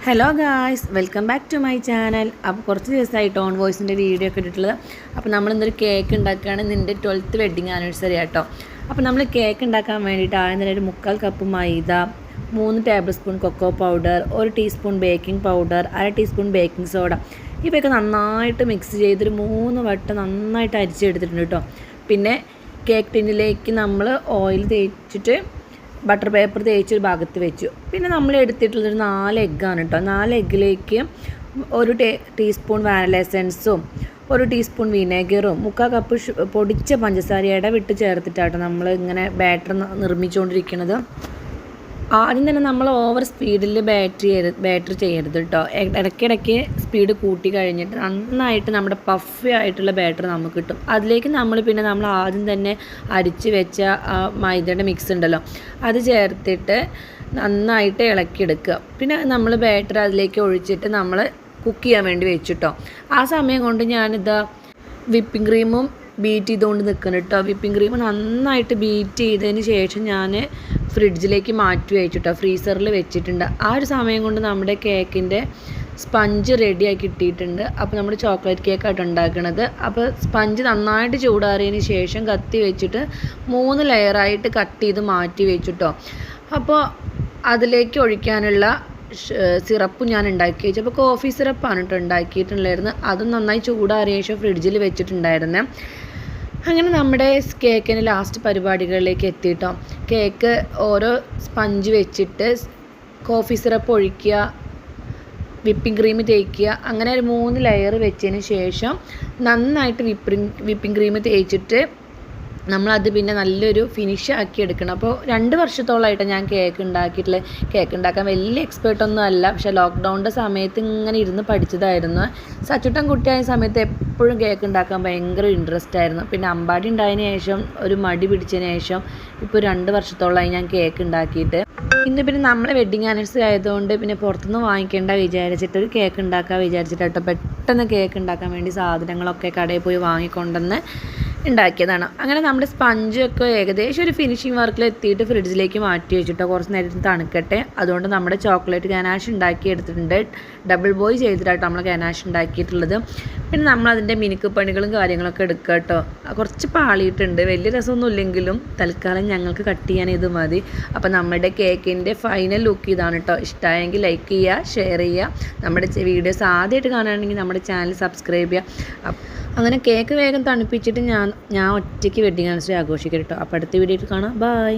Hello guys, welcome back to my channel. അപ്പോൾ കുറച്ച് ദിവസമായിട്ട് ഓൺ വോയിസിൻ്റെ വീഡിയോ ഒക്കെ ഇട്ടിട്ടുള്ളത്. അപ്പോൾ നമ്മളിന്നൊരു കേക്ക് ഉണ്ടാക്കുകയാണ്. നിൻ്റെ 12th വെഡ്ഡിങ് ആനിവേഴ്സറി ആട്ടോ. അപ്പോൾ നമ്മൾ കേക്ക് ഉണ്ടാക്കാൻ വേണ്ടിയിട്ട് ആദ്യം തന്നെ ഒരു 3/4 cup maida, 3 tablespoon cocoa powder, 1 teaspoon baking powder, 1/2 teaspoon baking soda, ഇവയൊക്കെ നന്നായിട്ട് മിക്സ് ചെയ്തൊരു 3 വട്ടം നന്നായിട്ട് അരിച്ചെടുത്തിട്ടുണ്ട് കേട്ടോ. പിന്നെ കേക്ക് ടിന്നിലേക്ക് നമ്മൾ ഓയിൽ തേച്ചിട്ട് ബട്ടർ പേപ്പർ തേച്ചൊരു ഭാഗത്ത് വെച്ചു. പിന്നെ നമ്മൾ എടുത്തിട്ടുള്ളൊരു 4 എഗ്ഗാണ് കേട്ടോ. 4 എഗ്ഗിലേക്ക് 1 ടീസ്പൂൺ വാനില എസൻസും 1 ടീസ്പൂൺ വിനേഗറും 3/4 കപ്പ് പൊടിച്ച പഞ്ചസാര ഇടവിട്ട് ചേർത്തിട്ടാട്ടോ നമ്മൾ ഇങ്ങനെ ബാറ്റർ നിർമ്മിച്ചുകൊണ്ടിരിക്കുന്നത്. ആദ്യം തന്നെ നമ്മൾ ഓവർ സ്പീഡിൽ ബാറ്റർ ചെയ്യരുത് കേട്ടോ. ഇടയ്ക്കിടയ്ക്ക് സ്പീഡ് കൂട്ടി കഴിഞ്ഞിട്ട് നന്നായിട്ട് നമ്മുടെ പഫി ആയിട്ടുള്ള ബാറ്റർ നമുക്ക് കിട്ടും. അതിലേക്ക് നമ്മൾ ആദ്യം തന്നെ അരിച്ച് വെച്ച മൈദയുടെ മിക്സ് ഉണ്ടല്ലോ, അത് ചേർത്തിട്ട് നന്നായിട്ട് ഇളക്കിയെടുക്കുക. പിന്നെ നമ്മൾ ബാറ്റർ അതിലേക്ക് ഒഴിച്ചിട്ട് നമ്മൾ കുക്ക് ചെയ്യാൻ വേണ്ടി വെച്ചിട്ടോ. ആ സമയം കൊണ്ട് ഞാനിതാ വിപ്പിംഗ് ക്രീമും ബീറ്റ് ചെയ്തുകൊണ്ട് നിൽക്കണം കേട്ടോ. വിപ്പിംഗ് ക്രീം നന്നായിട്ട് ബീറ്റ് ചെയ്തതിന് ശേഷം ഞാൻ ഫ്രിഡ്ജിലേക്ക് മാറ്റി വെച്ചിട്ടോ, ഫ്രീസറിൽ വെച്ചിട്ടുണ്ട്. ആ ഒരു സമയം കൊണ്ട് നമ്മുടെ കേക്കിൻ്റെ സ്പഞ്ച് റെഡിയാക്കി കിട്ടിയിട്ടുണ്ട്. അപ്പോൾ നമ്മുടെ ചോക്ലേറ്റ് കേക്കായിട്ട് ഉണ്ടാക്കുന്നത്. അപ്പോൾ സ്പഞ്ച് നന്നായിട്ട് ചൂടാറിയതിന് ശേഷം കത്തി വെച്ചിട്ട് 3 ലെയറായിട്ട് കട്ട് ചെയ്ത് മാറ്റി വെച്ചിട്ടോ. അപ്പോൾ അതിലേക്ക് ഒഴിക്കാനുള്ള സിറപ്പ് ഞാൻ ഉണ്ടാക്കി വെച്ചു. അപ്പോൾ കോഫി സിറപ്പാണ് കേട്ടോ ഉണ്ടാക്കിയിട്ടുണ്ടായിരുന്നു. അതും നന്നായി ചൂടാറിയ ശേഷം ഫ്രിഡ്ജിൽ വെച്ചിട്ടുണ്ടായിരുന്നേ. അങ്ങനെ നമ്മുടെ കേക്കിന് ലാസ്റ്റ് പരിപാടികളിലേക്ക് എത്തിയിട്ടോ. കേക്ക് ഓരോ സ്പഞ്ച് വെച്ചിട്ട് കോഫി സിറപ്പ് ഒഴിക്കുക, വിപ്പിംഗ് ക്രീം തേക്കുക, അങ്ങനെ ഒരു 3 ലെയർ വെച്ചതിന് ശേഷം നന്നായിട്ട് വിപ്പിംഗ് ക്രീം തേച്ചിട്ട് നമ്മളത് പിന്നെ നല്ലൊരു ഫിനിഷ് ആക്കി എടുക്കണം. അപ്പോൾ 2 വർഷത്തോളമായിട്ട് ഞാൻ കേക്ക് ഉണ്ടാക്കിയിട്ടുള്ളത്. കേക്ക് ഉണ്ടാക്കാൻ വലിയ എക്സ്പേർട്ടൊന്നും അല്ല, പക്ഷേ ലോക്ക്ഡൗണിൻ്റെ സമയത്ത് ഇങ്ങനെ ഇരുന്ന് പഠിച്ചതായിരുന്നു. സച്ചുട്ടൻ കുട്ടിയായ സമയത്ത് എപ്പോഴും കേക്ക് ഉണ്ടാക്കാൻ ഭയങ്കര ഇൻട്രസ്റ്റ് ആയിരുന്നു. പിന്നെ അമ്പാടി ഉണ്ടായതിന് ശേഷം ഒരു മടി പിടിച്ചതിന് ശേഷം ഇപ്പോൾ 2 വർഷത്തോളമായി ഞാൻ കേക്ക് ഉണ്ടാക്കിയിട്ട്. ഇന്ന് പിന്നെ നമ്മളെ വെഡ്ഡിങ് ആനിവേഴ്സറി ആയതുകൊണ്ട് പിന്നെ പുറത്തുനിന്ന് വാങ്ങിക്കേണ്ട വിചാരിച്ചിട്ട് ഒരു കേക്ക് ഉണ്ടാക്കാൻ വിചാരിച്ചിട്ടോ. പെട്ടെന്ന് കേക്ക് ഉണ്ടാക്കാൻ വേണ്ടി സാധനങ്ങളൊക്കെ കടയിൽ പോയി വാങ്ങിക്കൊണ്ടെന്ന് ഉണ്ടാക്കിയതാണ്. അങ്ങനെ നമ്മുടെ സ്പഞ്ചൊക്കെ ഏകദേശം ഒരു ഫിനിഷിങ് വർക്കിൽ എത്തിയിട്ട് ഫ്രിഡ്ജിലേക്ക് മാറ്റി വെച്ചിട്ടോ. കുറച്ച് നേരത്തിന് തണുക്കട്ടെ. അതുകൊണ്ട് നമ്മുടെ ചോക്ലേറ്റ് ഗനാഷ് ഉണ്ടാക്കി എടുത്തിട്ടുണ്ട്. ഡബിൾ ബോയ് ചെയ്തിട്ടാട്ടോ നമ്മൾ ഗനാഷ് ഉണ്ടാക്കിയിട്ടുള്ളത്. പിന്നെ നമ്മളതിൻ്റെ മിനുക്കുപ്പണികളും കാര്യങ്ങളൊക്കെ എടുക്കുക കേട്ടോ. കുറച്ച് പാളിയിട്ടുണ്ട്, വലിയ രസമൊന്നും ഇല്ലെങ്കിലും തൽക്കാലം ഞങ്ങൾക്ക് കട്ട് ചെയ്യാൻ ഇത് മതി. അപ്പോൾ നമ്മുടെ കേക്കിൻ്റെ ഫൈനൽ ലുക്ക് ഇതാണ് കേട്ടോ. ഇഷ്ടമായെങ്കിൽ ലൈക്ക് ചെയ്യുക, ഷെയർ ചെയ്യുക. നമ്മുടെ വീഡിയോസ് ആദ്യമായിട്ട് കാണുകയാണെങ്കിൽ നമ്മുടെ ചാനൽ സബ്സ്ക്രൈബ് ചെയ്യുക. അങ്ങനെ കേക്ക് വേഗം തണുപ്പിച്ചിട്ട് ഞാൻ ഒറ്റയ്ക്ക് വെഡ്ഡിങ് ആനിവേഴ്സറി ആഘോഷിക്കാം കേട്ടോ. അപ്പോൾ അടുത്ത വീഡിയോയിൽ കാണാം. ബൈ.